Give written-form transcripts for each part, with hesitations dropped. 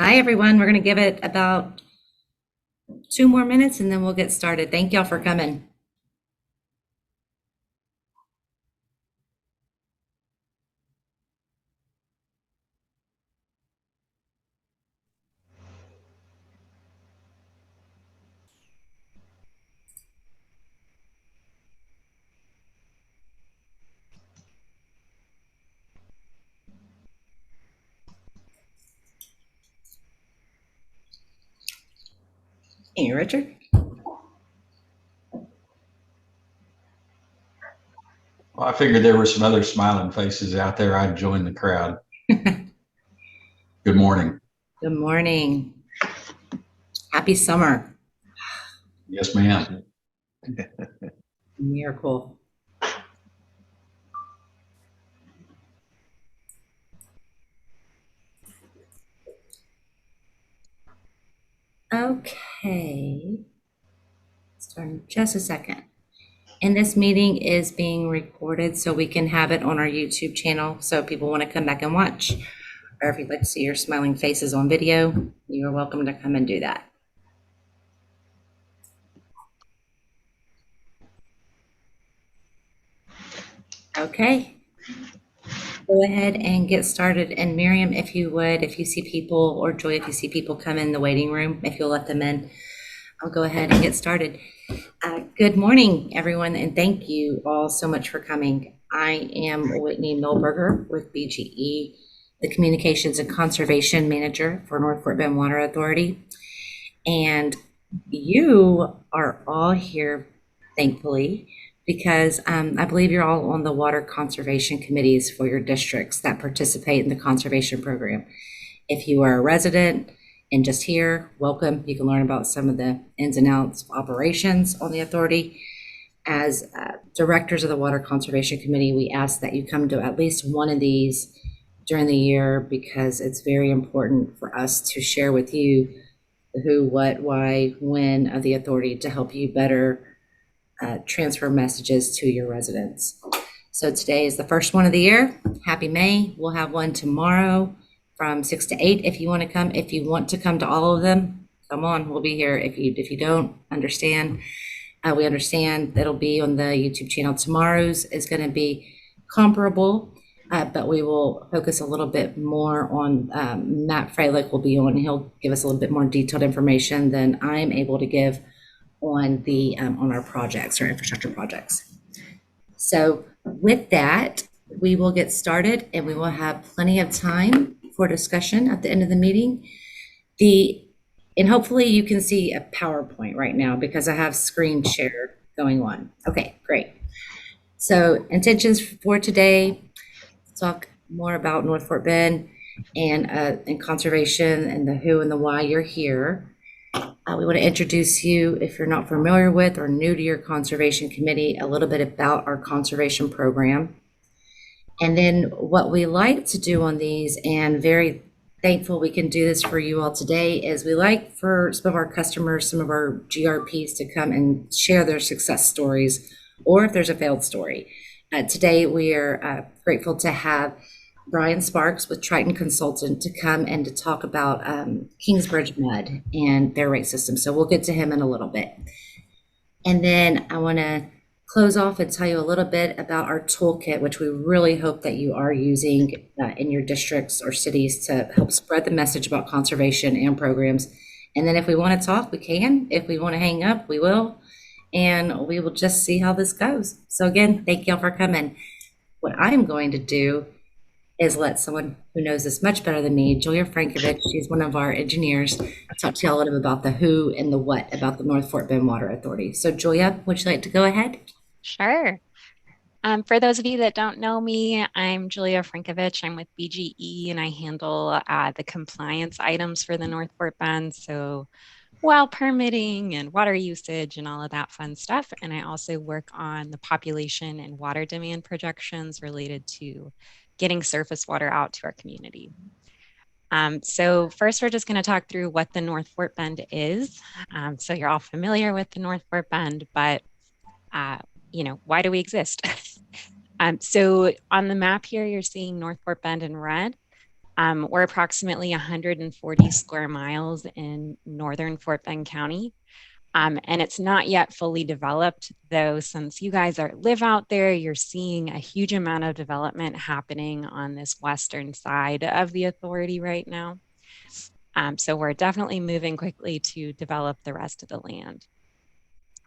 Hi, everyone. We're going to give it about 2 more minutes and then we'll get started. Thank y'all for coming. Hey, Richard. Well, I figured there were some other smiling faces out there. I'd join the crowd. Good morning. Good morning. Happy summer. Yes, ma'am. Miracle. Okay. Start in just a second. And this meeting is being recorded so we can have it on our YouTube channel so people want to come back and watch. Or if you'd like to see your smiling faces on video, you're welcome to come and do that. Okay. Go ahead and get started. And Miriam, if you would, if you see people, or Joy, if you see people come in the waiting room, if you'll let them in, I'll go ahead and get started. Good morning, everyone, and thank you all so much for coming. I am Whitney Milberger with BGE, the Communications and Conservation Manager for North Fort Bend Water Authority. And you are all here, thankfully, because I believe you're all on the water conservation committees for your districts that participate in the conservation program. If you are a resident and just here, welcome. You can learn about some of the ins and outs of operations on the authority. As directors of the Water Conservation Committee, we ask that you come to at least one of these during the year because it's very important for us to share with you the who, what, why, when of the authority to help you better transfer messages to your residents. So today is the first one of the year. Happy May. We'll have one tomorrow from 6 to 8 if you want to come. If you want to come to all of them, come on, we'll be here. If you don't understand, we understand that'll be on the YouTube channel. Tomorrow's is going to be comparable, but we will focus a little bit more on Matt Freilich will be on. He'll give us a little bit more detailed information than I'm able to give on our projects, our infrastructure projects. So with that, we will get started and we will have plenty of time for discussion at the end of the meeting. And hopefully you can see a PowerPoint right now because I have screen share going on. Okay, great. So intentions for today, talk more about North Fort Bend and conservation and the who and the why you're here. We want to introduce you, if you're not familiar with or new to your conservation committee, a little bit about our conservation program. And then what we like to do on these, and very thankful we can do this for you all today, is we like for some of our customers, some of our GRPs to come and share their success stories, or if there's a failed story. Today, we are grateful to have Brian Sparks with Triton Consultant to come and to talk about Kingsbridge Mud and their rate system. So we'll get to him in a little bit. And then I want to close off and tell you a little bit about our toolkit, which we really hope that you are using in your districts or cities to help spread the message about conservation and programs. And then if we want to talk, we can. If we want to hang up, we will. And we will just see how this goes. So again, thank y'all for coming. What I'm going to do is let someone who knows this much better than me, Julia Frankovich, she's one of our engineers, talk to you a little bit about the who and the what about the North Fort Bend Water Authority. So Julia, would you like to go ahead? Sure. For those of you that don't know me, I'm Julia Frankovich. I'm with BGE and I handle the compliance items for the North Fort Bend. So well permitting and water usage and all of that fun stuff. And I also work on the population and water demand projections related to getting surface water out to our community. So first, we're just going to talk through what the North Fort Bend is. So you're all familiar with the North Fort Bend, but why do we exist? So on the map here, you're seeing North Fort Bend in red. We're approximately 140 square miles in northern Fort Bend County. And it's not yet fully developed, though, since you guys live out there, you're seeing a huge amount of development happening on this western side of the authority right now. So we're definitely moving quickly to develop the rest of the land.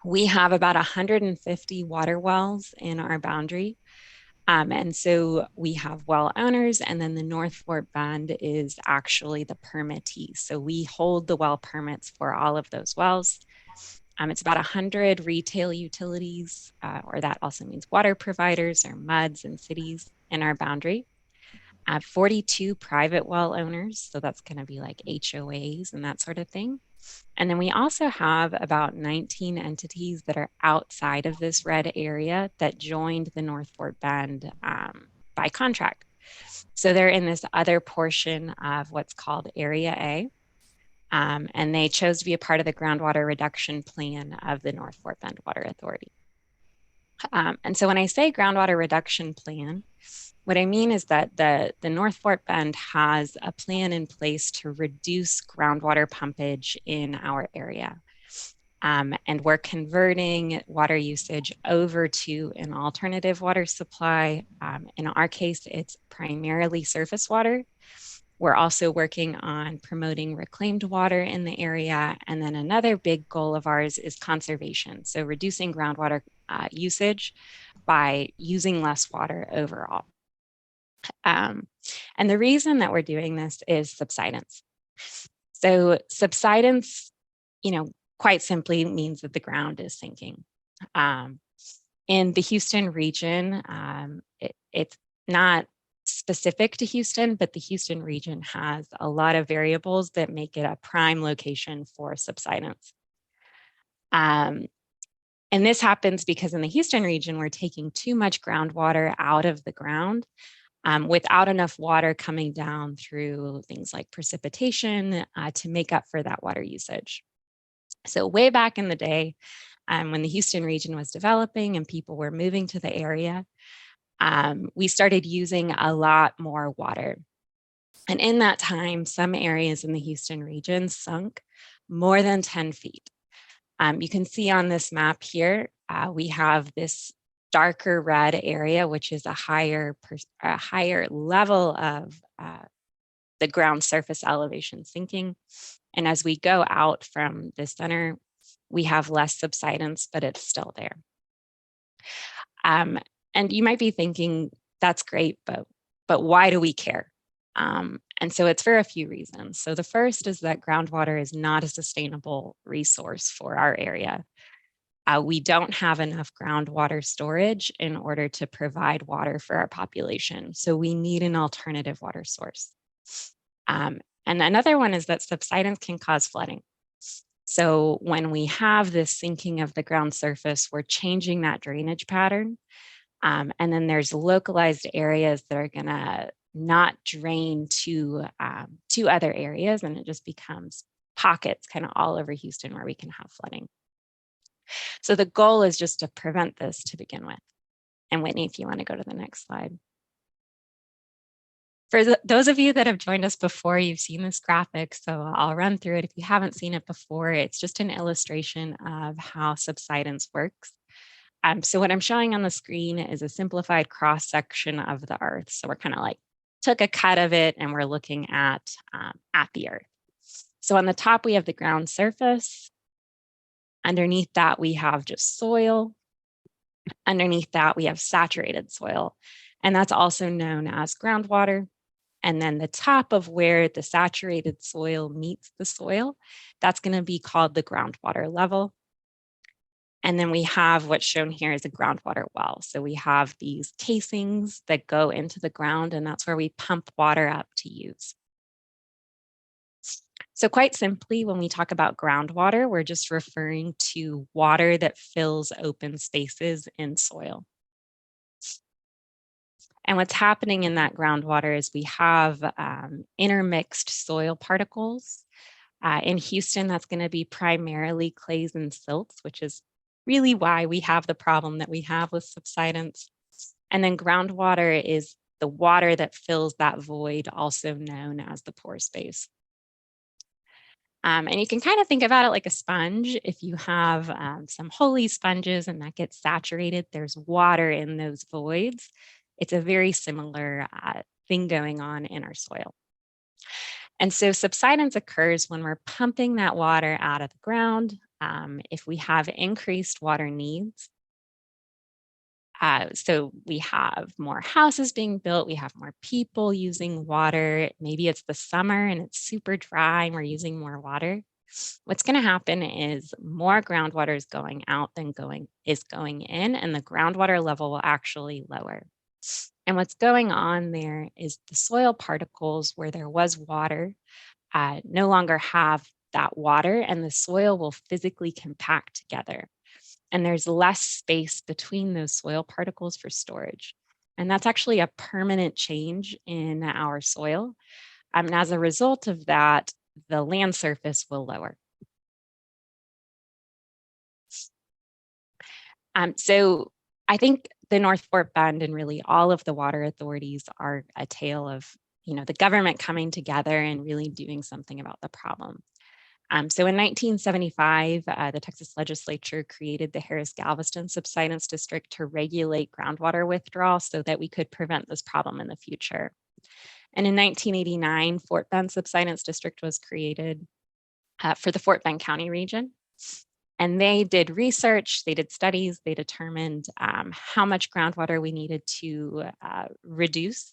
We have about 150 water wells in our boundary. And so we have well owners, and then the North Fort Bend is actually the permittee. So we hold the well permits for all of those wells. It's about 100 retail utilities, or that also means water providers or MUDs and cities in our boundary. 42 private well owners, so that's going to be like HOAs and that sort of thing. And then we also have about 19 entities that are outside of this red area that joined the North Fort Bend by contract. So they're in this other portion of what's called Area A. And they chose to be a part of the groundwater reduction plan of the North Fort Bend Water Authority. And so when I say groundwater reduction plan, what I mean is that the North Fort Bend has a plan in place to reduce groundwater pumpage in our area. And we're converting water usage over to an alternative water supply. In our case, it's primarily surface water. We're also working on promoting reclaimed water in the area. And then another big goal of ours is conservation. So reducing groundwater usage by using less water overall. And the reason that we're doing this is subsidence. So subsidence, quite simply means that the ground is sinking. In the Houston region, it's not specific to Houston, but the Houston region has a lot of variables that make it a prime location for subsidence. And this happens because in the Houston region, we're taking too much groundwater out of the ground without enough water coming down through things like precipitation to make up for that water usage. So way back in the day, when the Houston region was developing and people were moving to the area, we started using a lot more water. And in that time, some areas in the Houston region sunk more than 10 feet. You can see on this map here, we have this darker red area, which is a higher level of the ground surface elevation sinking. And as we go out from the center, we have less subsidence, but it's still there. And you might be thinking, that's great, but why do we care? And so it's for a few reasons. So the first is that groundwater is not a sustainable resource for our area. We don't have enough groundwater storage in order to provide water for our population. So we need an alternative water source. And another one is that subsidence can cause flooding. So when we have this sinking of the ground surface, we're changing that drainage pattern. And then there's localized areas that are gonna not drain to other areas, and it just becomes pockets kind of all over Houston where we can have flooding. So the goal is just to prevent this to begin with. And Whitney, if you want to go to the next slide. For those of you that have joined us before, you've seen this graphic, so I'll run through it. If you haven't seen it before, it's just an illustration of how subsidence works. So what I'm showing on the screen is a simplified cross section of the Earth. So we're kind of like took a cut of it and we're looking at the Earth. So on the top, we have the ground surface. Underneath that, we have just soil. Underneath that, we have saturated soil, and that's also known as groundwater. And then the top of where the saturated soil meets the soil, that's going to be called the groundwater level. And then we have what's shown here is a groundwater well. So we have these casings that go into the ground, and that's where we pump water up to use. So quite simply, when we talk about groundwater, we're just referring to water that fills open spaces in soil. And what's happening in that groundwater is we have intermixed soil particles. In Houston, that's going to be primarily clays and silts, which is really why we have the problem that we have with subsidence. And then groundwater is the water that fills that void, also known as the pore space. And you can kind of think about it like a sponge. If you have some holy sponges and that gets saturated, there's water in those voids. It's a very similar thing going on in our soil. And so subsidence occurs when we're pumping that water out of the ground. If we have increased water needs, so we have more houses being built, we have more people using water. Maybe it's the summer and it's super dry and we're using more water. What's going to happen is more groundwater is going out than going in, and the groundwater level will actually lower. And what's going on there is the soil particles where there was water no longer have that water, and the soil will physically compact together. And there's less space between those soil particles for storage. And that's actually a permanent change in our soil. And as a result of that, the land surface will lower. So I think the North Fork Bend and really all of the water authorities are a tale of, the government coming together and really doing something about the problem. So in 1975, the Texas legislature created the Harris-Galveston Subsidence District to regulate groundwater withdrawal so that we could prevent this problem in the future. And in 1989, Fort Bend Subsidence District was created for the Fort Bend County region. And they did research, they did studies, they determined how much groundwater we needed to reduce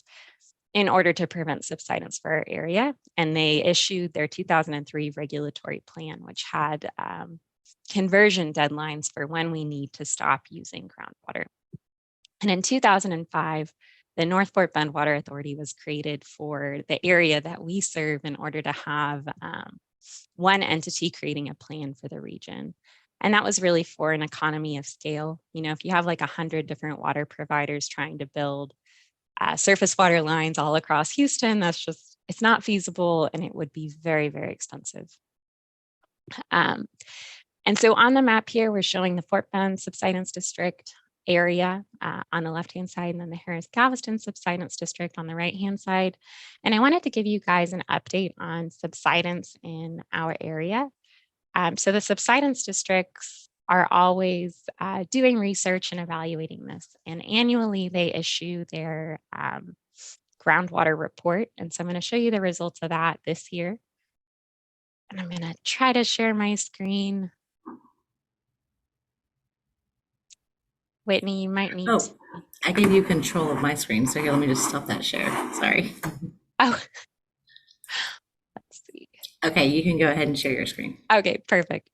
in order to prevent subsidence for our area. And they issued their 2003 regulatory plan, which had conversion deadlines for when we need to stop using groundwater. And in 2005, the North Fort Bend Water Authority was created for the area that we serve in order to have one entity creating a plan for the region. And that was really for an economy of scale. If you have like 100 different water providers trying to build surface water lines all across Houston, it's not feasible, and it would be very, very expensive. And so on the map here, we're showing the Fort Bend Subsidence District area on the left-hand side, and then the Harris-Galveston Subsidence District on the right-hand side. And I wanted to give you guys an update on subsidence in our area. So the subsidence districts are always doing research and evaluating this. And annually they issue their groundwater report. And so I'm going to show you the results of that this year. And I'm going to try to share my screen. Whitney, you might need to. I gave you control of my screen. So here, let me just stop that share. Sorry. Oh, let's see. Okay, you can go ahead and share your screen. Okay, perfect.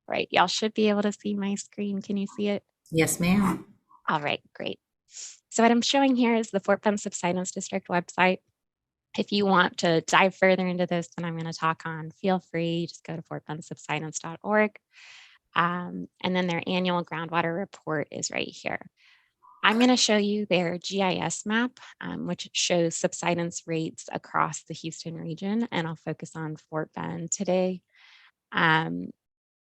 Right, y'all should be able to see my screen. Can you see it? Yes, ma'am. All right, great. So what I'm showing here is the Fort Bend Subsidence District website. If you want to dive further into this than I'm going to talk on, feel free, just go to fortbendsubsidence.org. And then their annual groundwater report is right here. I'm going to show you their GIS map, which shows subsidence rates across the Houston region, and I'll focus on Fort Bend today.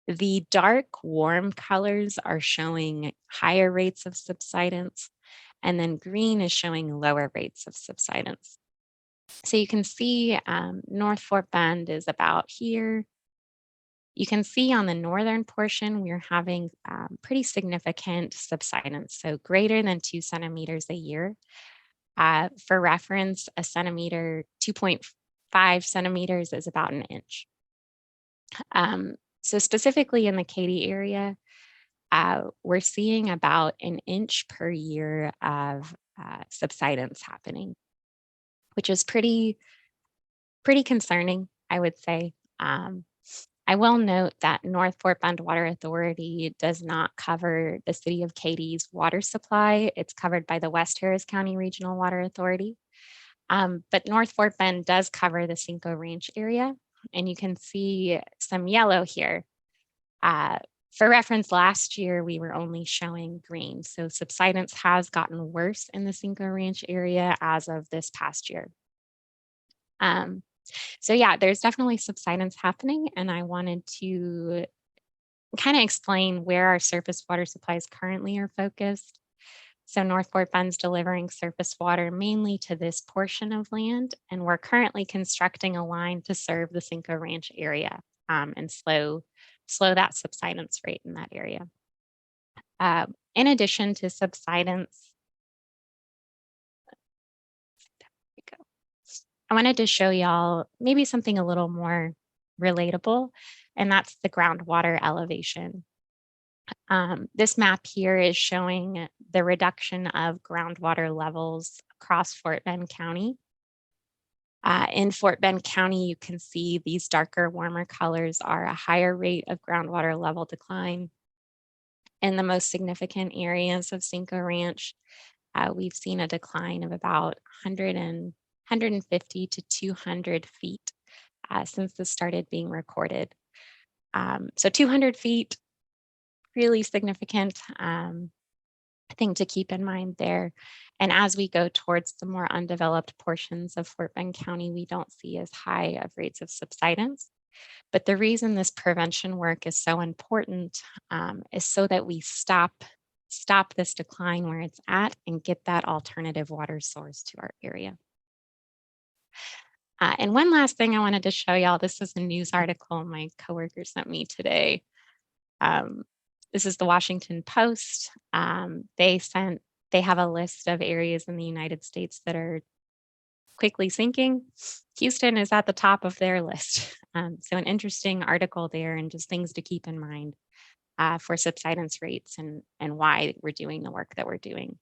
The dark warm colors are showing higher rates of subsidence, and then green is showing lower rates of subsidence. So you can see North Fort Bend is about here. You can see on the northern portion, we're having pretty significant subsidence, so greater than 2 centimeters a year. For reference, a centimeter, 2.5 centimeters is about an inch. So specifically in the Katy area, we're seeing about an inch per year of subsidence happening, which is pretty concerning, I would say. I will note that North Fort Bend Water Authority does not cover the city of Katy's water supply. It's covered by the West Harris County Regional Water Authority. But North Fort Bend does cover the Cinco Ranch area, and you can see some yellow here. For reference, last year we were only showing green, so subsidence has gotten worse in the Cinco Ranch area as of this past year. So yeah, there's definitely subsidence happening, and I wanted to kind of explain where our surface water supplies currently are focused. So North Fort Bend's delivering surface water mainly to this portion of land, and we're currently constructing a line to serve the Cinco Ranch area and slow that subsidence rate in that area. In addition to subsidence, I wanted to show y'all maybe something a little more relatable, and that's the groundwater elevation. This map here is showing the reduction of groundwater levels across Fort Bend County. In Fort Bend County, you can see these darker, warmer colors are a higher rate of groundwater level decline. In the most significant areas of Cinco Ranch, we've seen a decline of about 150 to 200 feet since this started being recorded. So 200 feet, really significant thing to keep in mind there. And as we go towards the more undeveloped portions of Fort Bend County, we don't see as high of rates of subsidence. But the reason this prevention work is so important is so that we stop this decline where it's at and get that alternative water source to our area. And one last thing I wanted to show y'all, this is a news article my coworker sent me today. This is the Washington Post. They have a list of areas in the United States that are quickly sinking. Houston is at the top of their list. So an interesting article there and just things to keep in mind for subsidence rates and why we're doing the work that we're doing.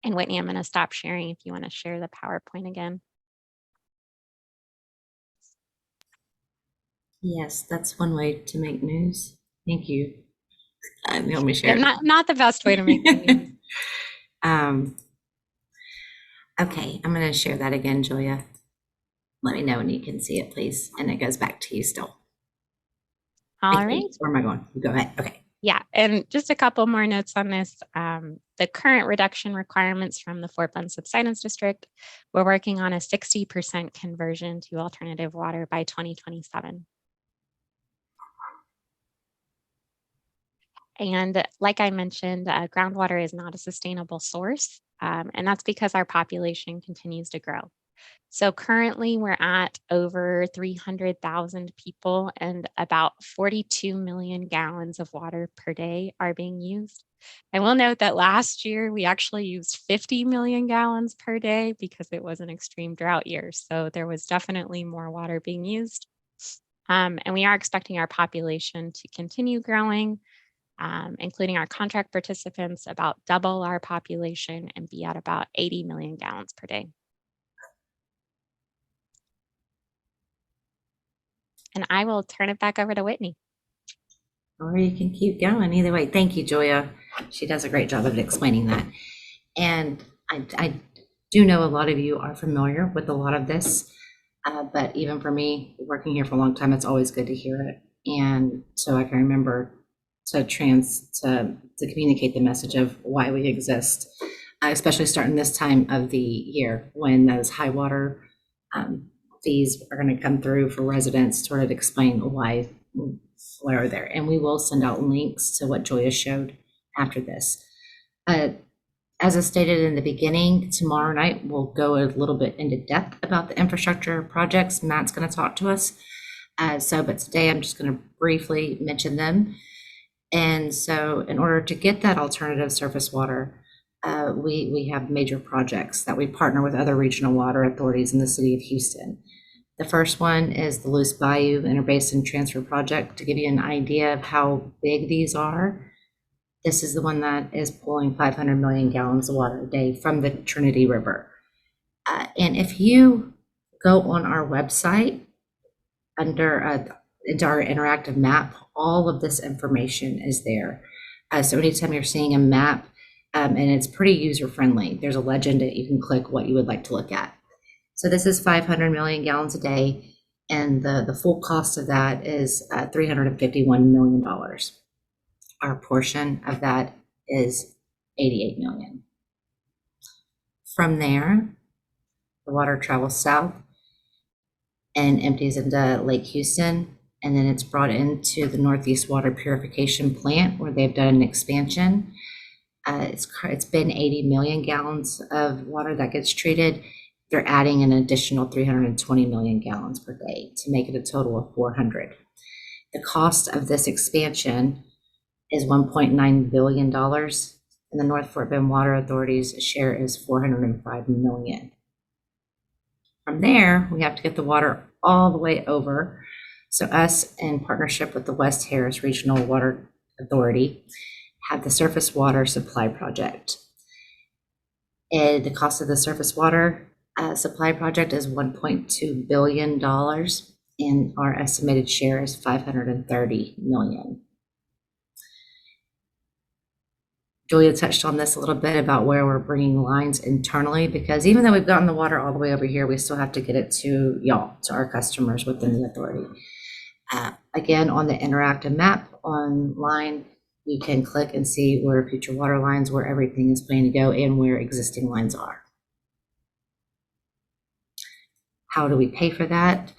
And Whitney, I'm going to stop sharing if you want to share the PowerPoint again. Yes, that's one way to make news. Thank you. Let me Yeah, share. not the best way to make news. Okay, I'm going to share that again, Julia. Let me know when you can see it, please. And it goes back to you still. All right. Where am I going? Go ahead. Okay. Yeah, and just a couple more notes on this. The current reduction requirements from the Fort Bend Subsidence District, we're working on a 60% conversion to alternative water by 2027. And like I mentioned, groundwater is not a sustainable source, and that's because our population continues to grow. So currently we're at over 300,000 people and about 42 million gallons of water per day are being used. I will note that last year we actually used 50 million gallons per day because it was an extreme drought year. So there was definitely more water being used. And we are expecting our population to continue growing, including our contract participants, about double our population and be at about 80 million gallons per day. And I will turn it back over to Whitney. Or you can keep going. Either way, thank you, Julia. She does a great job of explaining that. And I do know a lot of you are familiar with a lot of this, but even for me, working here for a long time, it's always good to hear it. And so I can remember to communicate the message of why we exist, especially starting this time of the year when those high water fees are going to come through for residents to sort of explain why are there. And we will send out links to what Julia showed after this. As I stated in the beginning, tomorrow night we'll go a little bit into depth about the infrastructure projects. Matt's going to talk to us. But today I'm just going to briefly mention them. And so in order to get that alternative surface water, we have major projects that we partner with other regional water authorities in the city of Houston. The first one is the Luce Bayou Interbasin Transfer Project. To give you an idea of how big these are, this is the one that is pulling 500 million gallons of water a day from the Trinity River. And if you go on our website under into our interactive map, all of this information is there. So anytime you're seeing a map, and it's pretty user friendly, there's a legend that you can click what you would like to look at. So this is 500 million gallons a day, and the full cost of that is $351 million. Our portion of that is 88 million. From there, the water travels south and empties into Lake Houston and then it's brought into the Northeast Water Purification Plant where they've done an expansion. It's been 80 million gallons of water that gets treated. They're adding an additional 320 million gallons per day to make it a total of 400. The cost of this expansion is $1.9 billion, and the North Fort Bend Water Authority's share is $405 million. From there, we have to get the water all the way over. So us, in partnership with the West Harris Regional Water Authority, have the Surface Water Supply Project. And the cost of the Surface Water Supply Project is $1.2 billion, and our estimated share is $530 million. Julia touched on this a little bit about where we're bringing lines internally, because even though we've gotten the water all the way over here, we still have to get it to y'all, to our customers within the authority. Again, on the interactive map online, you can click and see where future water lines, where everything is planned to go, and where existing lines are. How do we pay for that?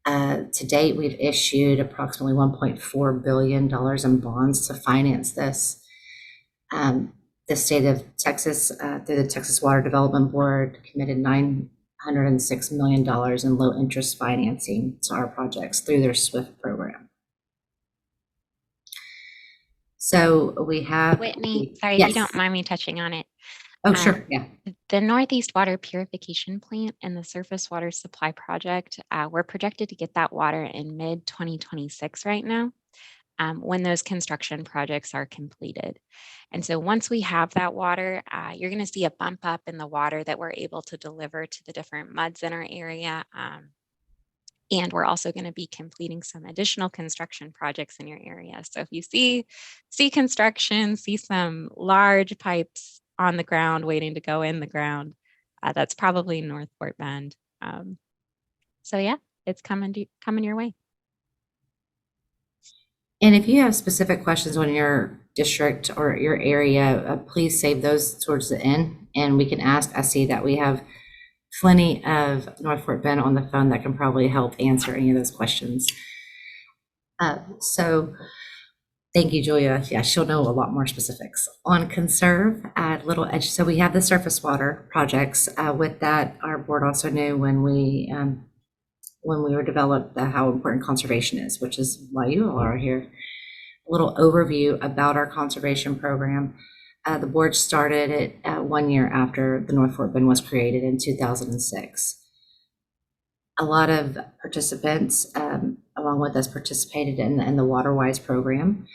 To date, we've issued approximately $1.4 billion in bonds to finance this. The state of Texas, through the Texas Water Development Board, committed $906 million in low interest financing to our projects through their SWIFT program. So we have Whitney, sorry, yes. if you don't mind me touching on it. Oh, sure. Yeah. The Northeast Water Purification Plant and the Surface Water Supply Project, we're projected to get that water in mid-2026 right now, when those construction projects are completed. And so once we have that water, you're going to see a bump up in the water that we're able to deliver to the different MUDs in our area. And we're also going to be completing some additional construction projects in your area. So if you see construction, see some large pipes on the ground waiting to go in the ground, that's probably North Fort Bend. So yeah, it's coming your way. And if you have specific questions on your district or your area, please save those towards the end, and we can ask. I see that we have plenty of North Fort Bend on the phone that can probably help answer any of those questions. So thank you, Julia. Yeah, she'll know a lot more specifics. On conserve, little edge. So we have the surface water projects. With that, our board also knew when we were developed how important conservation is, which is why you all are here. A little overview about our conservation program. The board started it 1 year after the North Fort Bend was created in 2006. A lot of participants, along with us, participated in the WaterWise program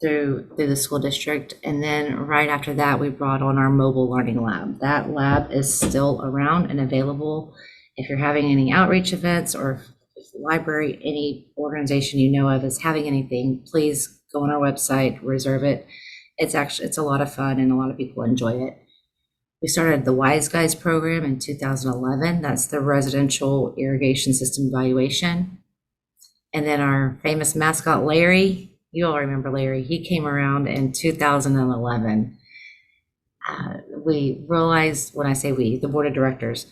through the school district. And then right after that, we brought on our mobile learning lab. That lab is still around and available. If you're having any outreach events, or if the library, any organization you know of is having anything, please go on our website, reserve it. It's a lot of fun and a lot of people enjoy it. We started the Wise Guys program in 2011. That's the residential irrigation system evaluation. And then our famous mascot, Larry, you all remember Larry, he came around in 2011. We realized, when I say we, the board of directors,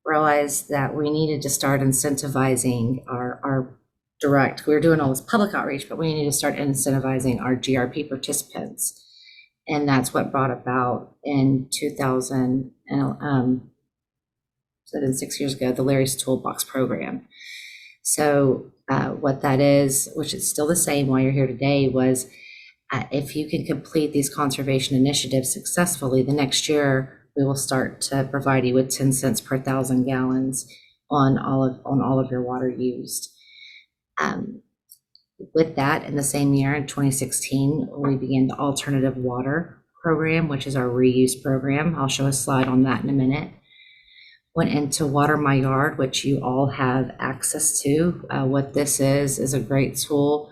realized that we needed to start incentivizing our direct, we were doing all this public outreach, but we needed to start incentivizing our GRP participants. And that's what brought about in 2000, so then 6 years ago, the Larry's Toolbox program. So what that is, which is still the same while you're here today, was if you can complete these conservation initiatives successfully, the next year we will start to provide you with 10 cents per 1,000 gallons on all of your water used. With that, in the same year, in 2016, we began the Alternative Water program, which is our reuse program. I'll show a slide on that in a minute. Went into Water My Yard, which you all have access to. What this is a great tool.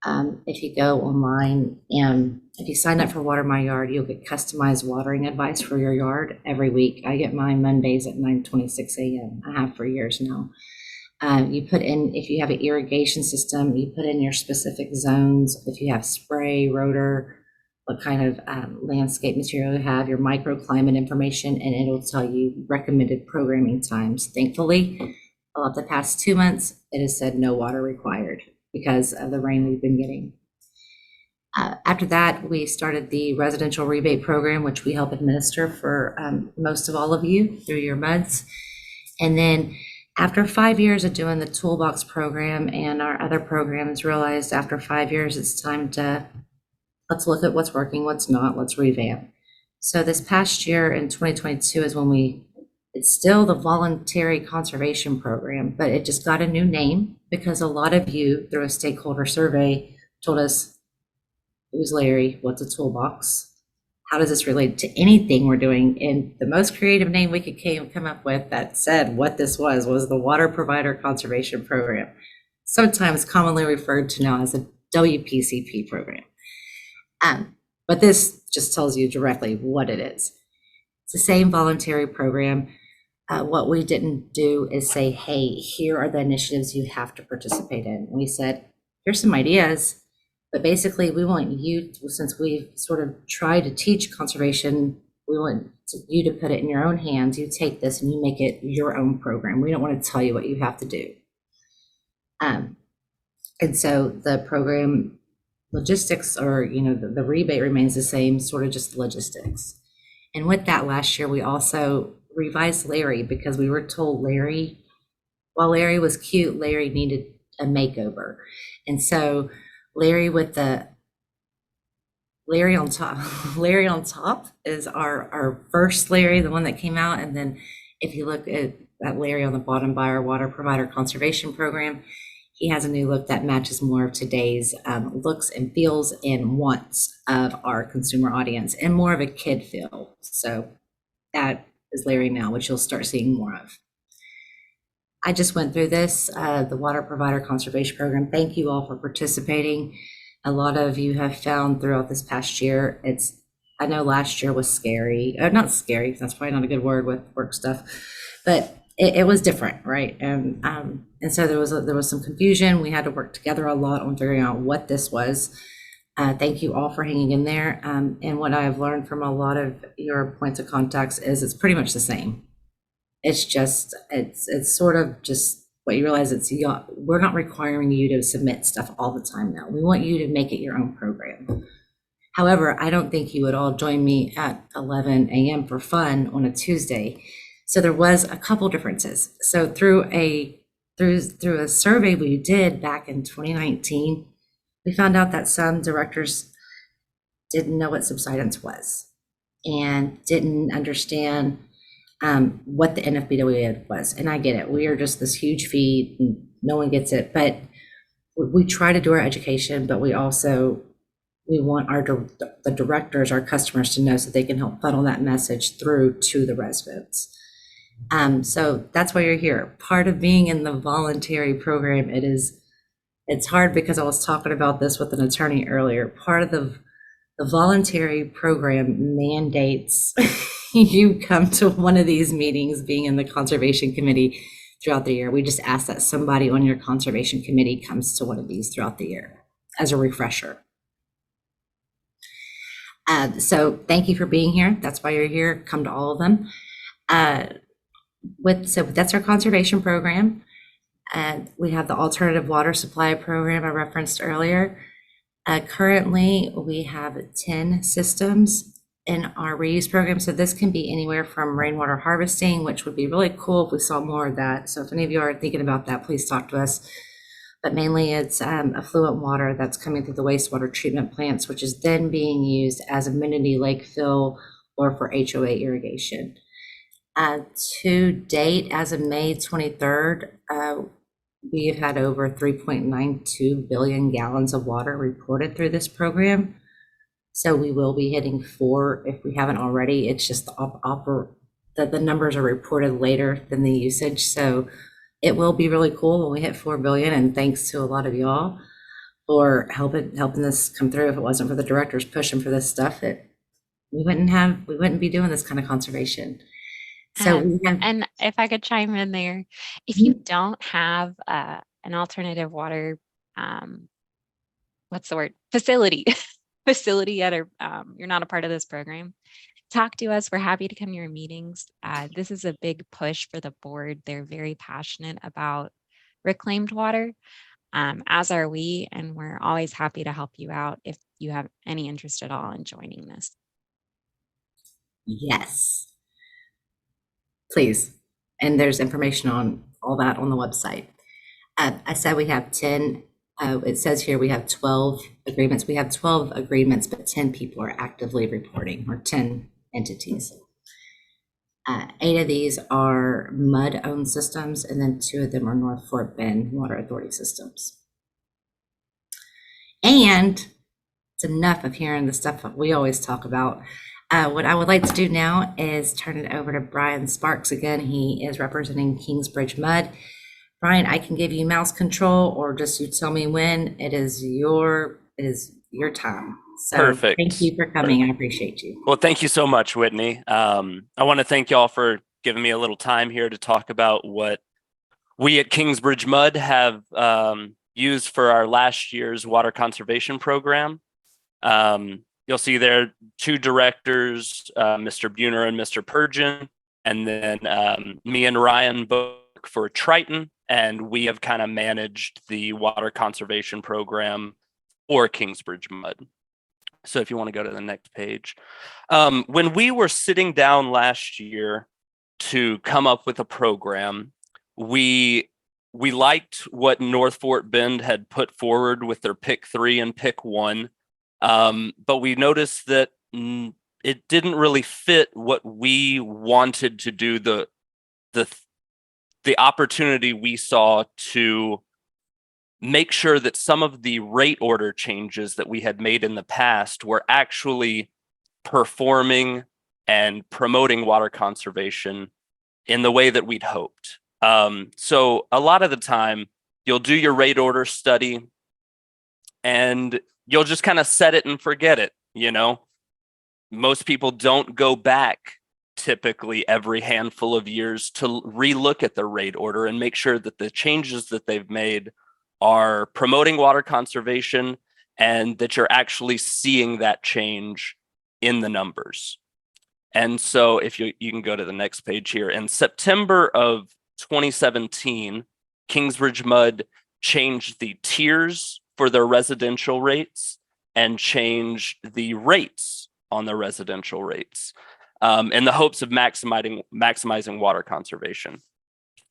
If you go online and if you sign up for Water My Yard, you'll get customized watering advice for your yard every week. I get mine Mondays at 9:26 a.m. I have for years now. You put in, if you have an irrigation system, you put in your specific zones. If you have spray, rotor, what kind of landscape material you have, your microclimate information, and it'll tell you recommended programming times. Thankfully, Well, the past 2 months, it has said no water required because of the rain we've been getting. After that, we started the residential rebate program, which we help administer for most of all of you through your MUDs. And then after 5 years of doing the toolbox program and our other programs, realized after 5 years, it's time to let's look at what's working, what's not, let's revamp. So this past year in 2022 is when it's still the voluntary conservation program, but it just got a new name because a lot of you through a stakeholder survey told us, who's Larry? What's a toolbox? How does this relate to anything we're doing? And the most creative name we could come up with that said what this was the Water Provider Conservation Program, sometimes commonly referred to now as a WPCP program. But this just tells you directly what it is. It's the same voluntary program. What we didn't do is say, hey, here are the initiatives you have to participate in. We said, here's some ideas, but basically we want you, since we've sort of tried to teach conservation, we want you to put it in your own hands. You take this and you make it your own program. We don't want to tell you what you have to do. And so the program logistics, or the rebate remains the same, sort of just logistics. And with that, last year we also revised Larry because we were told while Larry was cute, Larry needed a makeover. And so Larry on top is our first Larry, the one that came out. And then if you look at Larry on the bottom by our Water Provider Conservation Program, he has a new look that matches more of today's looks and feels and wants of our consumer audience, and more of a kid feel. So that is Larry now, which you'll start seeing more of. I just went through this, the Water Provider Conservation Program. Thank you all for participating. A lot of you have found throughout this past year, I know last year was scary, not scary, that's probably not a good word with work stuff, but it was different, right? And so there was some confusion. We had to work together a lot on figuring out what this was. Thank you all for hanging in there. And what I've learned from a lot of your points of contacts is it's pretty much the same. It's sort of just what you realize. We're not requiring you to submit stuff all the time now. We want you to make it your own program. However, I don't think you would all join me at 11 a.m. for fun on a Tuesday. So there was a couple differences. So through a survey we did back in 2019, we found out that some directors didn't know what subsidence was and didn't understand what the NFBWA was. And I get it. We are just this huge feed and no one gets it. But we try to do our education, but we want the directors, our customers, to know so they can help funnel that message through to the residents. So that's why you're here. Part of being in the voluntary program, it's hard because I was talking about this with an attorney earlier. Part of the voluntary program mandates you come to one of these meetings, being in the conservation committee throughout the year. We just ask that somebody on your conservation committee comes to one of these throughout the year as a refresher. So thank you for being here. That's why you're here. Come to all of them. So that's our conservation program. And we have the alternative water supply program I referenced earlier. Currently, we have 10 systems in our reuse program. So this can be anywhere from rainwater harvesting, which would be really cool if we saw more of that. So if any of you are thinking about that, please talk to us. But mainly it's affluent water that's coming through the wastewater treatment plants, which is then being used as amenity lake fill or for HOA irrigation. To date, as of May 23rd, we have had over 3.92 billion gallons of water reported through this program. So we will be hitting 4 if we haven't already. It's just the numbers are reported later than the usage. So it will be really cool when we hit 4 billion. And thanks to a lot of y'all for helping this come through. If it wasn't for the directors pushing for this stuff, we wouldn't be doing this kind of conservation. So and if I could chime in there, if you don't have an alternative water, what's the word? Facility at you're not a part of this program, talk to us. We're happy to come to your meetings. This is a big push for the board. They're very passionate about reclaimed water, as are we, and we're always happy to help you out if you have any interest at all in joining this. Yes, please. And there's information on all that on the website. I said we have 10, it says here we have 12 agreements. We have 12 agreements, but 10 people are actively reporting, or 10 entities. 8 of these are MUD-owned systems, and then 2 of them are North Fort Bend Water Authority systems. And it's enough of hearing the stuff that we always talk about. What I would like to do now is turn it over to Brian Sparks again. He is representing Kingsbridge Mud. Brian, I can give you mouse control, or just you tell me when. It is your time. So Perfect. Thank you for coming. I appreciate you. Well, thank you so much, Whitney. I want to thank y'all for giving me a little time here to talk about what we at Kingsbridge Mud have used for our last year's water conservation program. You'll see there 2 directors, Mr. Buhner and Mr. Purgeon, and then me and Ryan both for Triton, and we have kind of managed the water conservation program for Kingsbridge Mud. So if you want to go to the next page. When we were sitting down last year to come up with a program, we liked what North Fort Bend had put forward with their pick 3 and pick 1. But we noticed that it didn't really fit what we wanted to do, the opportunity we saw to make sure that some of the rate order changes that we had made in the past were actually performing and promoting water conservation in the way that we'd hoped. So a lot of the time, you'll do your rate order study and you'll just kind of set it and forget it. You know, most people don't go back typically every handful of years to relook at the rate order and make sure that the changes that they've made are promoting water conservation and that you're actually seeing that change in the numbers. And so if you can go to the next page here, in September of 2017, Kingsbridge Mud changed the tiers for their residential rates and changed the rates on the residential rates in the hopes of maximizing water conservation.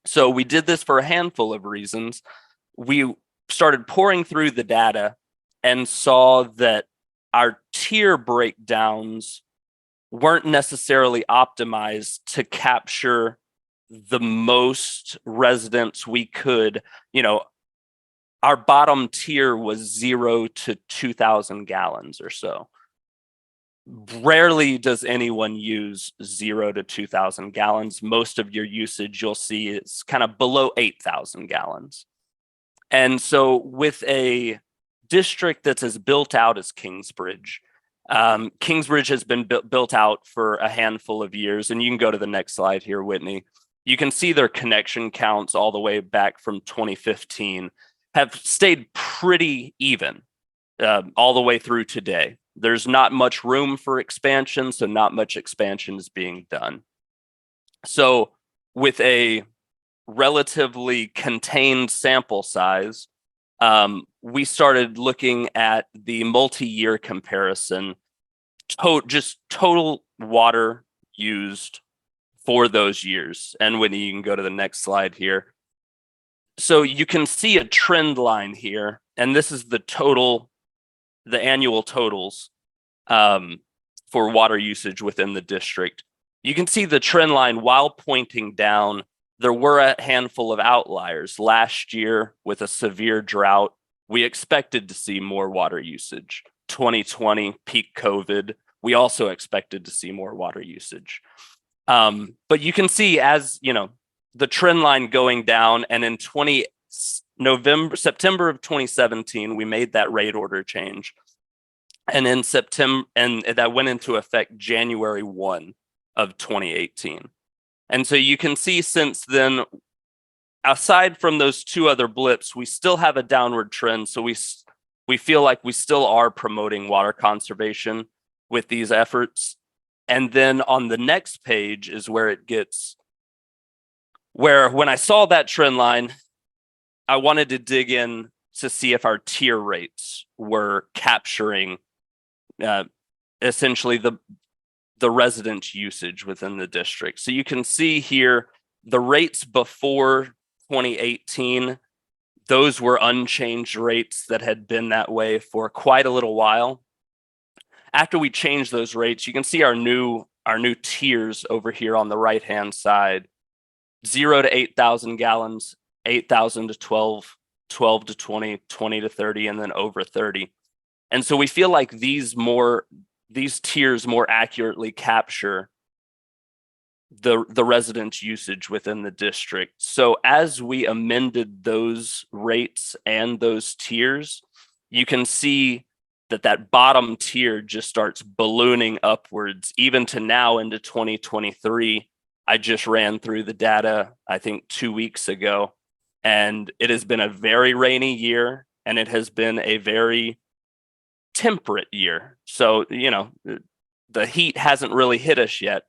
So we did this for a handful of reasons. We started pouring through the data and saw that our tier breakdowns weren't necessarily optimized to capture the most residents we could. You know, our bottom tier was 0 to 2,000 gallons or so. Rarely does anyone use 0 to 2,000 gallons. Most of your usage you'll see is kind of below 8,000 gallons. And so with a district that's as built out as Kingsbridge, Kingsbridge has been built out for a handful of years. And you can go to the next slide here, Whitney. You can see their connection counts all the way back from 2015 have stayed pretty even all the way through today. There's not much room for expansion, so not much expansion is being done. So with a relatively contained sample size, we started looking at the multi-year comparison, just total water used for those years. And Whitney, you can go to the next slide here. So you can see a trend line here, and this is the annual totals for water usage within the district. You can see the trend line while pointing down. There were a handful of outliers. Last year, with a severe drought, we expected to see more water usage. 2020, peak COVID, we also expected to see more water usage. But you can see, as you know, the trend line going down, and in September of 2017, we made that rate order change. And in September, and that went into effect January 1 of 2018. And so you can see since then, aside from those 2 other blips, we still have a downward trend. So we feel like we still are promoting water conservation with these efforts. And then on the next page is where it gets, where when I saw that trend line, I wanted to dig in to see if our tier rates were capturing essentially the resident usage within the district. So you can see here the rates before 2018, those were unchanged rates that had been that way for quite a little while. After we changed those rates, you can see our new tiers over here on the right hand side: 0 to 8,000 gallons, 8,000 to 12, 12 to 20, 20 to 30, and then over 30. And so we feel like these tiers more accurately capture the residents' usage within the district. So as we amended those rates and those tiers, you can see that bottom tier just starts ballooning upwards, even to now into 2023. I just ran through the data, I think 2 weeks ago, and it has been a very rainy year, and it has been a very temperate year. So, the heat hasn't really hit us yet.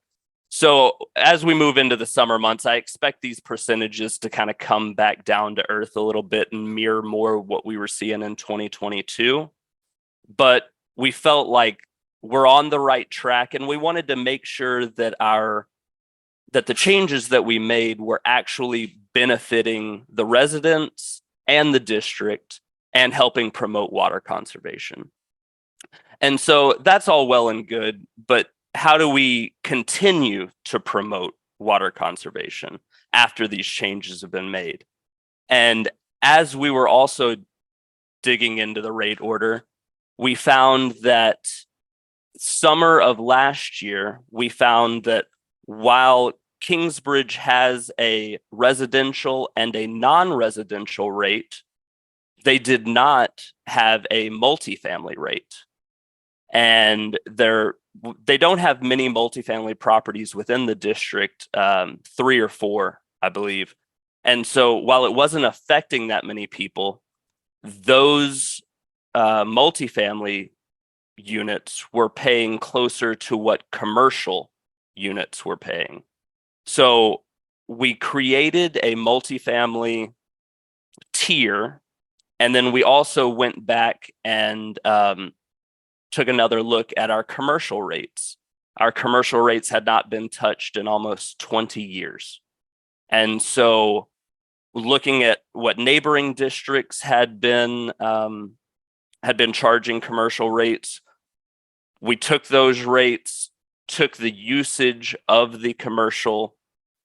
So as we move into the summer months, I expect these percentages to kind of come back down to earth a little bit and mirror more what we were seeing in 2022. But we felt like we're on the right track, and we wanted to make sure that the changes that we made were actually benefiting the residents and the district and helping promote water conservation. And so that's all well and good, but how do we continue to promote water conservation after these changes have been made? And as we were also digging into the rate order, we found that summer of last year, we found that while Kingsbridge has a residential and a non-residential rate, they did not have a multifamily rate. And they don't have many multifamily properties within the district, 3 or 4, I believe. And so while it wasn't affecting that many people, those multifamily units were paying closer to what commercial units were paying. So we created a multifamily tier, and then we also went back and took another look at our commercial rates. Our commercial rates had not been touched in almost 20 years. And so looking at what neighboring districts had been charging commercial rates, we took those rates, took the usage of the commercial,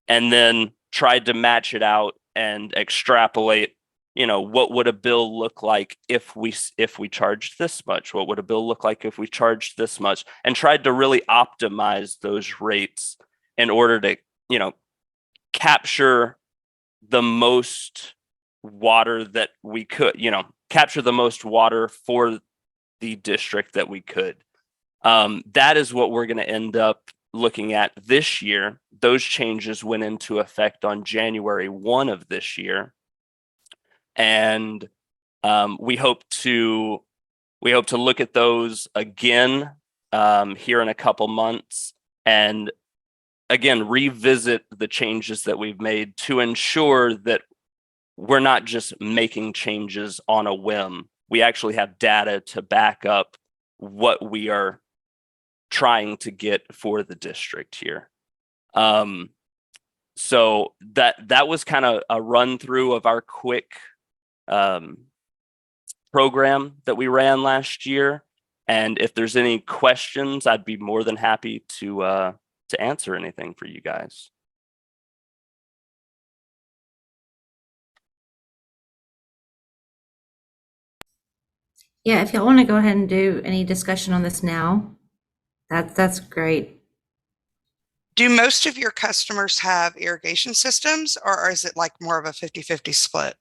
and then tried to match it out and extrapolate, what would a bill look like if we charged this much? What would a bill look like if we charged this much? And tried to really optimize those rates in order to, capture the most water that we could, capture the most water for the district that we could. That is what we're going to end up looking at this year. Those changes went into effect on January 1 of this year. And we hope to look at those again here in a couple months, and again revisit the changes that we've made to ensure that we're not just making changes on a whim. We actually have data to back up what we are trying to get for the district here. So that was kind of a run through of our quick program that we ran last year. And if there's any questions, I'd be more than happy to answer anything for you guys. Yeah, if y'all want to go ahead and do any discussion on this now, that's great. Do most of your customers have irrigation systems, or is it like more of a 50-50 split?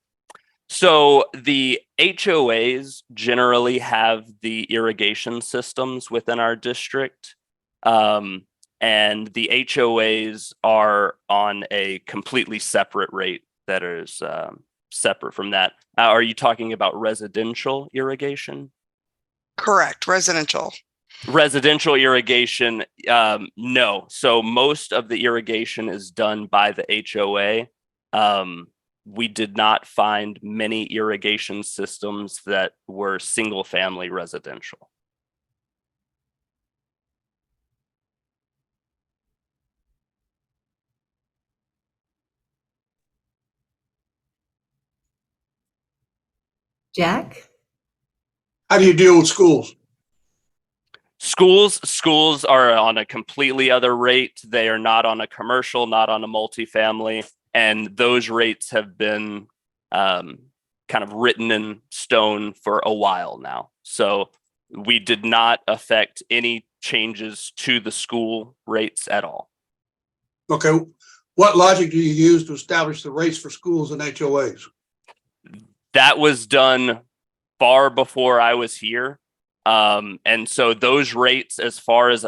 So the HOAs generally have the irrigation systems within our district. And the HOAs are on a completely separate rate that is separate from that. Are you talking about residential irrigation? Correct, residential. Residential irrigation, no. So most of the irrigation is done by the HOA. We did not find many irrigation systems that were single family residential. Jack? How do you deal with schools? Schools are on a completely other rate. They are not on a commercial, not on a multifamily, and those rates have been kind of written in stone for a while now. So we did not affect any changes to the school rates at all. Okay, what logic do you use to establish the rates for schools and HOAs? That was done far before I was here. And so those rates, as far as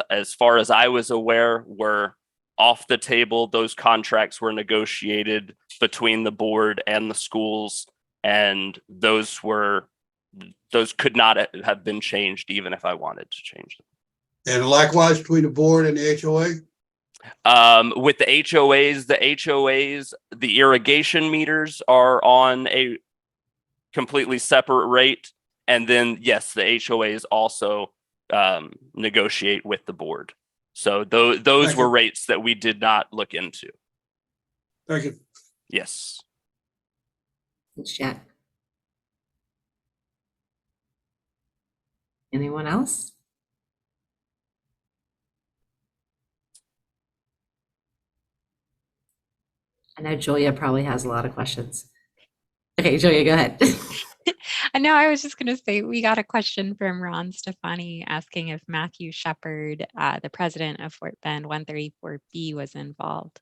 I was aware, were off the table. Those contracts were negotiated between the board and the schools, and those could not have been changed even if I wanted to change them. And likewise between the board and the HOA? With the HOAs, the irrigation meters are on a completely separate rate. And then, yes, the HOAs also negotiate with the board. So those were rates that we did not look into. Thank you. Yes. Thanks, Jack. Anyone else? I know Julia probably has a lot of questions. Okay, Julia, go ahead. I know, I was just going to say, we got a question from Ron Stefani asking if Matthew Shepard, the president of Fort Bend 134B, was involved.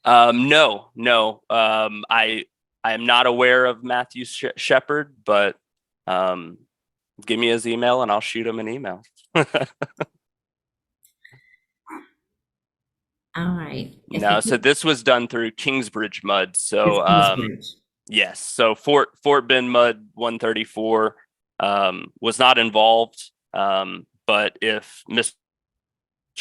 No. I am not aware of Matthew Shepard, but give me his email and I'll shoot him an email. All right. No, so this was done through Kingsbridge Mud. So yes, so Fort Bend Mud 134 was not involved. But if Mr.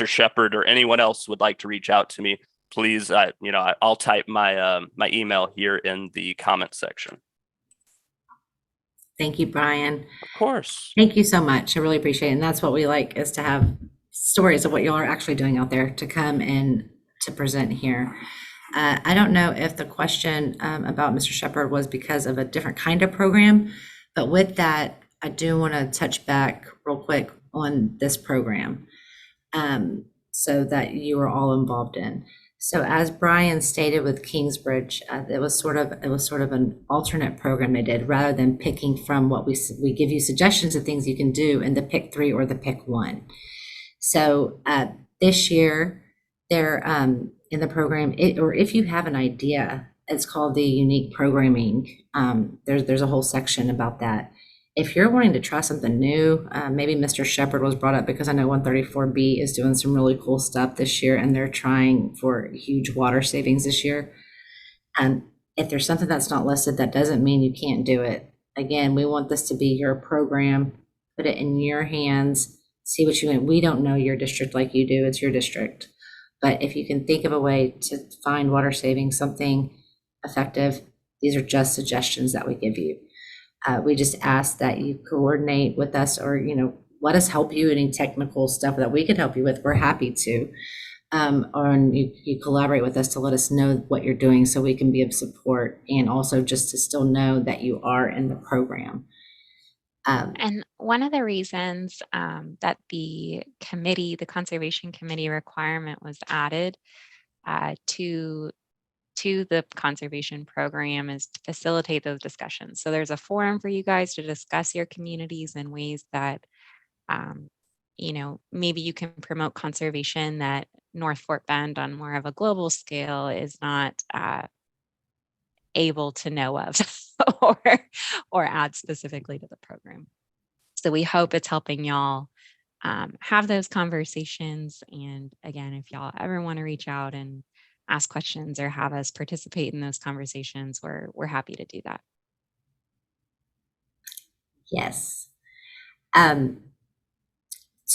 Shepard or anyone else would like to reach out to me, please, I'll type my email here in the comment section. Thank you, Brian. Of course. Thank you so much. I really appreciate it. And that's what we like, is to have stories of what y'all are actually doing out there to come and to present here. I don't know if the question about Mr. Shepard was because of a different kind of program, but with that, I do want to touch back real quick on this program so that you are all involved in. So as Brian stated with Kingsbridge, it was sort of an alternate program they did, rather than picking from what we give you suggestions of things you can do in the pick 3 or the pick 1. So this year they're in the program, or if you have an idea, it's called the unique programming. There's a whole section about that. If you're wanting to try something new, maybe Mr. Shepard was brought up because I know 134B is doing some really cool stuff this year, and they're trying for huge water savings this year. And if there's something that's not listed, that doesn't mean you can't do it. Again, we want this to be your program. Put it in your hands. See what you want. We don't know your district like you do. It's your district. But if you can think of a way to find water saving, something effective, these are just suggestions that we give you. We just ask that you coordinate with us, or let us help you. Any technical stuff that we could help you with, we're happy to. Or you collaborate with us to let us know what you're doing, so we can be of support, and also just to still know that you are in the program. And one of the reasons that the conservation committee requirement was added to the conservation program is to facilitate those discussions. So there's a forum for you guys to discuss your communities in ways that, maybe you can promote conservation that North Fort Bend on more of a global scale is not able to know of or add specifically to the program. So we hope it's helping y'all have those conversations. And again, if y'all ever want to reach out and ask questions or have us participate in those conversations, we're happy to do that. Yes.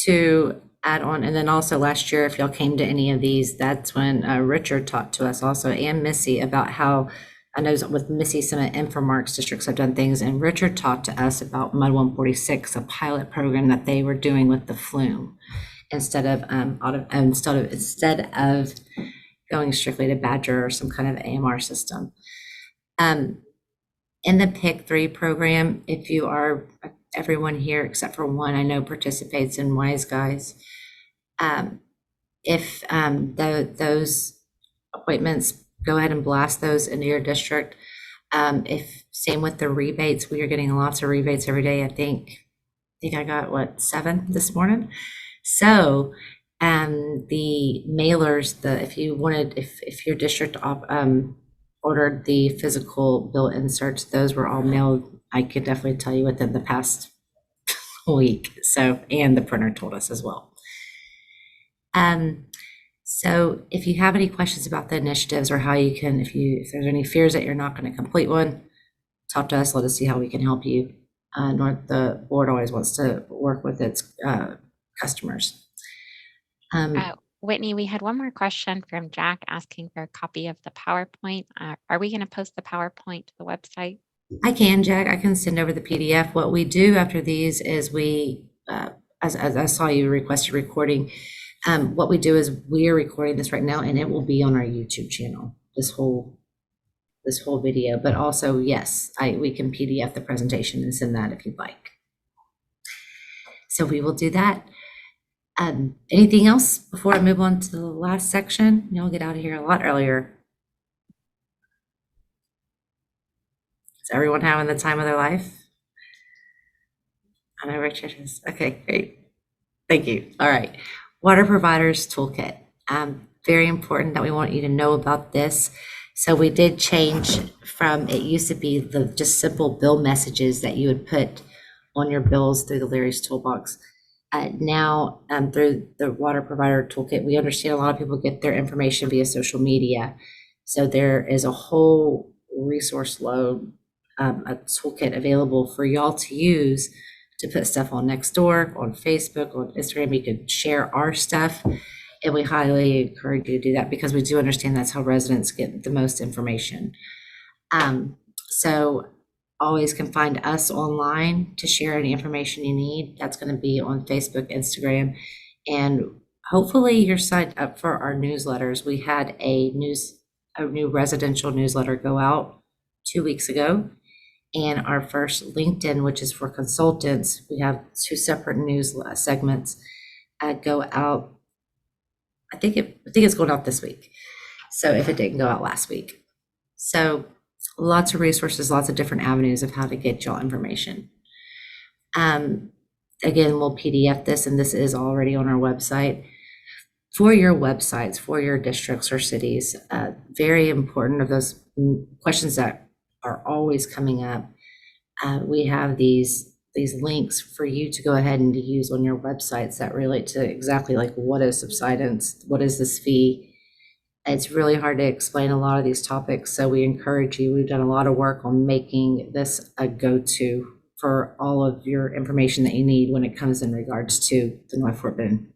to add on, and then also last year, if y'all came to any of these, that's when Richard talked to us also, and Missy, about how, I know with Missy, some of Infomark's districts have done things, and Richard talked to us about Mud 146, a pilot program that they were doing with the flume, instead of going strictly to Badger or some kind of AMR system. In the Pick 3 program, if you are, everyone here except for one I know participates in Wise Guys. If those appointments, go ahead and blast those into your district. If same with the rebates, we are getting lots of rebates every day. I think I got 7 this morning. So the mailers, if your district ordered the physical bill inserts, those were all mailed, I could definitely tell you, within the past week. So, and the printer told us as well. So if you have any questions about the initiatives or how you can, if there's any fears that you're not going to complete one, talk to us, let us see how we can help you. The board always wants to work with its customers. Whitney, we had one more question from Jack asking for a copy of the PowerPoint. Are we going to post the PowerPoint to the website? I can, Jack. I can send over the PDF. What we do after these is as I saw you requested recording, what we do is we are recording this right now, and it will be on our YouTube channel, this whole video. But also, yes, we can PDF the presentation and send that if you'd like. So we will do that. Anything else before I move on to the last section? You'll get out of here a lot earlier. Is everyone having the time of their life? I know Richard is. Okay, great. Thank you. All right. Water Providers Toolkit. Very important that we want you to know about this. So we did change from, it used to be the just simple bill messages that you would put on your bills through the Larry's Toolbox. Now, through the Water Provider Toolkit, we understand a lot of people get their information via social media. So there is a whole resource load, a toolkit available for y'all to use to put stuff on Nextdoor, on Facebook, on Instagram. You can share our stuff, and we highly encourage you to do that because we do understand that's how residents get the most information. So always can find us online to share any information you need. That's going to be on Facebook, Instagram, and hopefully you're signed up for our newsletters. We had a new residential newsletter go out 2 weeks ago. And our first LinkedIn, which is for consultants, we have 2 separate news segments go out. I think it's going out this week. So if it didn't go out last week. So lots of resources, lots of different avenues of how to get y'all information. Again, we'll PDF this, and this is already on our website. For your websites, for your districts or cities, very important of those questions that are always coming up. We have these links for you to go ahead and to use on your websites that relate to exactly like what is subsidence, what is this fee. It's really hard to explain a lot of these topics, so we encourage you. We've done a lot of work on making this a go-to for all of your information that you need when it comes in regards to the North Fort Bend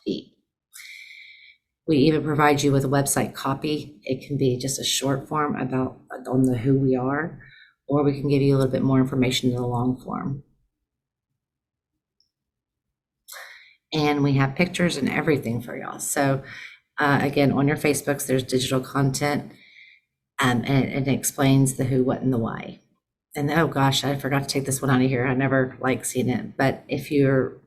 fee. We even provide you with a website copy. It can be just a short form about on the who we are, or we can give you a little bit more information in the long form. And we have pictures and everything for y'all. So again, on your Facebooks, there's digital content, and it explains the who, what, and the why. And oh gosh, I forgot to take this one out of here. I never like seeing it, but if you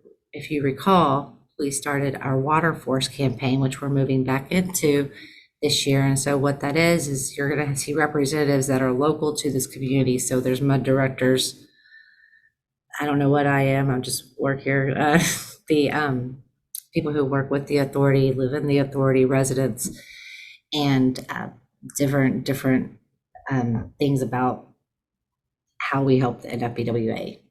recall, we started our Water Force campaign, which we're moving back into this year. And so what that is you're going to see representatives that are local to this community. So there's MUD directors. I don't know what I am. I just work here. The people who work with the authority, live in the authority, residents, and different things about how we help the NFBWA.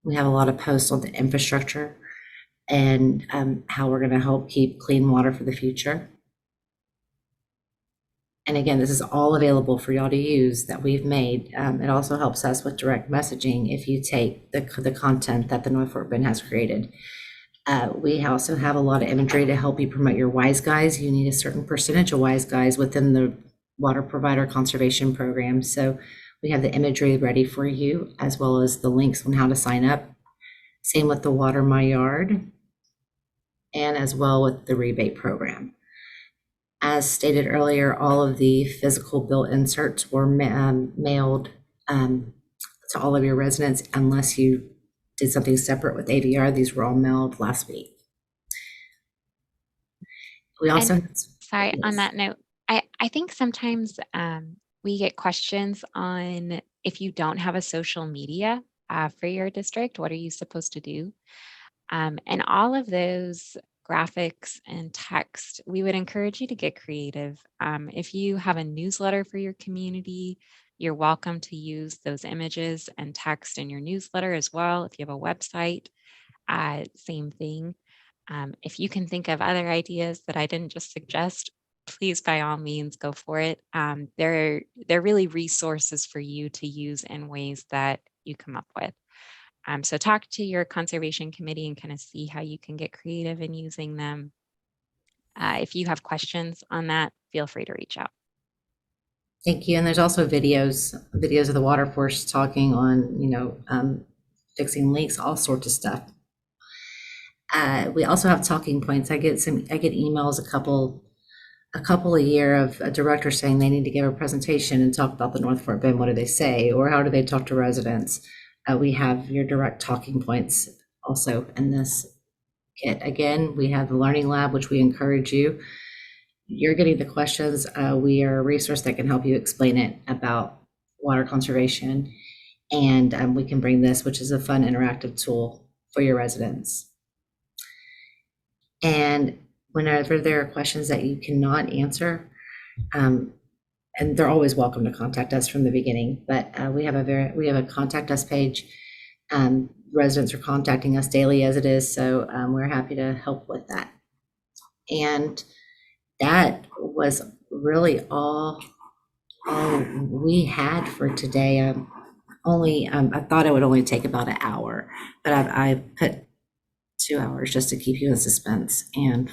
We have a lot of posts on the infrastructure and how we're going to help keep clean water for the future. And again, this is all available for y'all to use that we've made. It also helps us with direct messaging if you take the content that the North Fort Bend has created. We also have a lot of imagery to help you promote your wise guys. You need a certain percentage of wise guys within the water provider conservation program. So we have the imagery ready for you, as well as the links on how to sign up. Same with the Water My Yard, and as well with the rebate program. As stated earlier, all of the physical bill inserts were mailed to all of your residents, unless you did something separate with AVR. These were all mailed last week. We also, Sorry, on yes. that note, I think sometimes we get questions on if you don't have a social media for your district, what are you supposed to do? And all of those graphics and text, we would encourage you to get creative. If you have a newsletter for your community, you're welcome to use those images and text in your newsletter as well. If you have a website, same thing. If you can think of other ideas that I didn't just suggest, please by all means go for it. They're really resources for you to use in ways that you come up with. So talk to your conservation committee and kind of see how you can get creative in using them. If you have questions on that, feel free to reach out. Thank you. And there's also videos of the water force talking on, fixing leaks, all sorts of stuff. We also have talking points. I get emails a couple a year of a director saying they need to give a presentation and talk about the North Fort Bend. What do they say? Or how do they talk to residents? We have your direct talking points also in this kit. Again, we have the Learning Lab, which we encourage you. You're getting the questions. We are a resource that can help you explain it about water conservation. And we can bring this, which is a fun interactive tool for your residents. And whenever there are questions that you cannot answer, and they're always welcome to contact us from the beginning, but we have a contact us page. Residents are contacting us daily as it is, so we're happy to help with that. And that was really all we had for today. I thought it would only take about an hour, but I put 2 hours just to keep you in suspense, and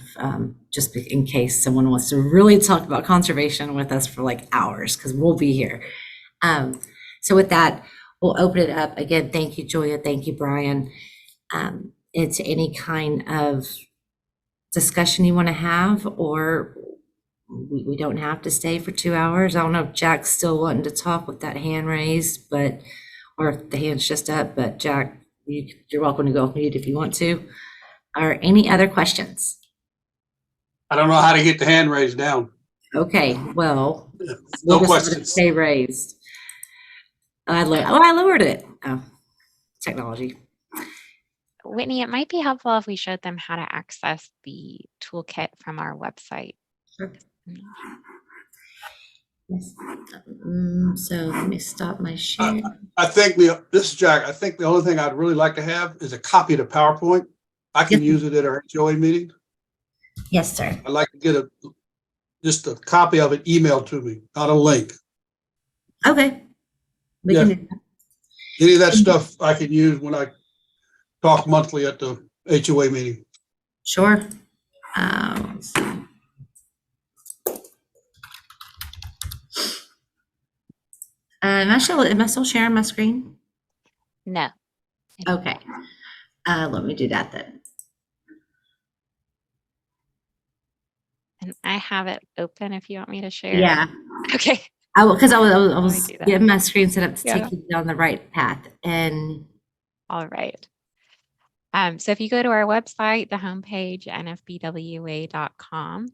just in case someone wants to really talk about conservation with us for like hours, because we'll be here. So with that, we'll open it up. Again, thank you, Julia. Thank you, Brian. It's any kind of discussion you want to have, or we don't have to stay for 2 hours. I don't know if Jack's still wanting to talk with that hand raised, or if the hand's just up, but Jack, you're welcome to go off mute if you want to. Are any other questions? I don't know how to get the hand raised down. Okay, well, No we'll just let it questions. stay raised. I lowered it. Oh, technology. Whitney, it might be helpful if we showed them how to access the toolkit from our website. Sure. Yes. So let me stop my share. I think this is Jack. I think the only thing I'd really like to have is a copy of the PowerPoint. I can use it at our HOA meeting. Yes, sir. I'd like to get just a copy of it emailed to me, not a link. Okay. We Yeah. can do that. Any of that stuff I can use when I talk monthly at the HOA meeting. Sure. Let's see. Am I still sharing my screen? No. Okay. Let me do that then. And I have it open if you want me to share. Yeah. Okay. I will, because I Let me was do that. getting my screen set up to Yeah. take you down the right path. And All right. So if you go to our website, the homepage, nfbwa.com,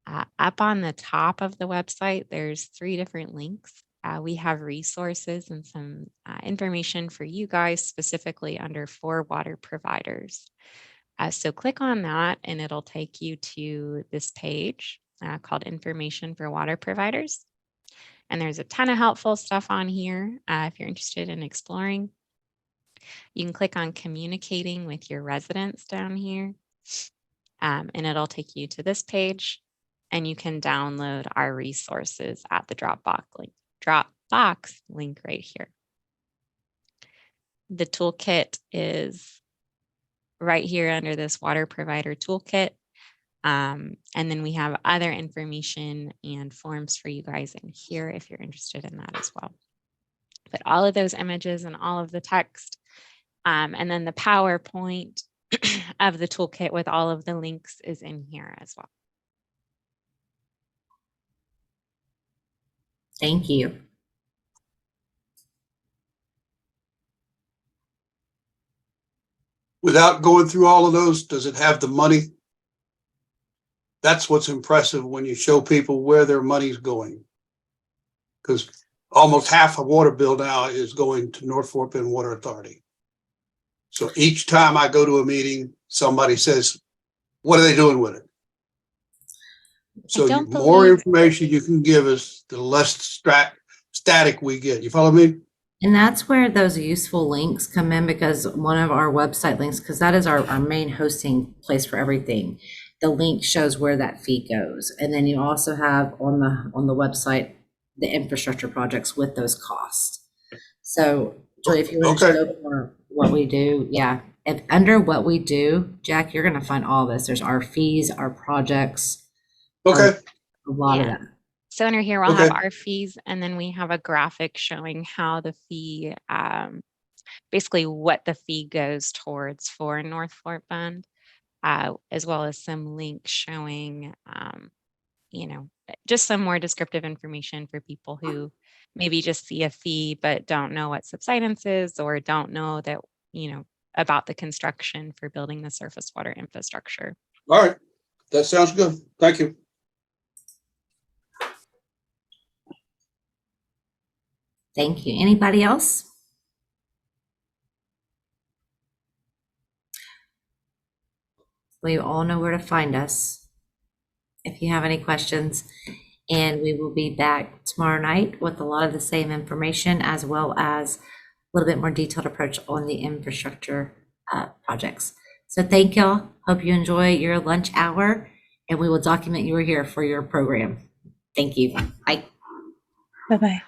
up on the top of the website, there's 3 different links. We have resources and some information for you guys specifically under for water providers. So click on that and it'll take you to this page called Information for Water Providers. And there's a ton of helpful stuff on here if you're interested in exploring. You can click on Communicating with your residents down here, and it'll take you to this page. and you can download our resources at the Dropbox link right here. The toolkit is right here under this water provider toolkit. And then we have other information and forms for you guys in here if you're interested in that as well. But all of those images and all of the text, and then the PowerPoint of the toolkit with all of the links is in here as well. Thank you. Without going through all of those, does it have the money? That's what's impressive when you show people where their money's going. Because almost half a water bill now is going to North Fort Bend Water Authority. So each time I go to a meeting, somebody says, what are they doing with it? So the more information you can give us, the less static we get. You follow me? And that's where those useful links come in, because one of our website links, because that is our main hosting place for everything. The link shows where that fee goes. And then you also have on the website, the infrastructure projects with those costs. So Julie, if you want to show more what we do, yeah. If under what we do, Jack, you're going to find all this. There's our fees, our projects. Okay. A lot of that. So under here, we'll have our fees, and then we have a graphic showing how the fee, basically what the fee goes towards for North Fort Bend, as well as some links showing, just some more descriptive information for people who maybe just see a fee but don't know what subsidence is, or don't know that, about the construction for building the surface water infrastructure. All right. That sounds good. Thank you. Thank you. Anybody else? We all know where to find us if you have any questions. And we will be back tomorrow night with a lot of the same information, as well as a little bit more detailed approach on the infrastructure projects. So thank y'all. Hope you enjoy your lunch hour, and we will document you were here for your program. Thank you. Bye. Bye-bye.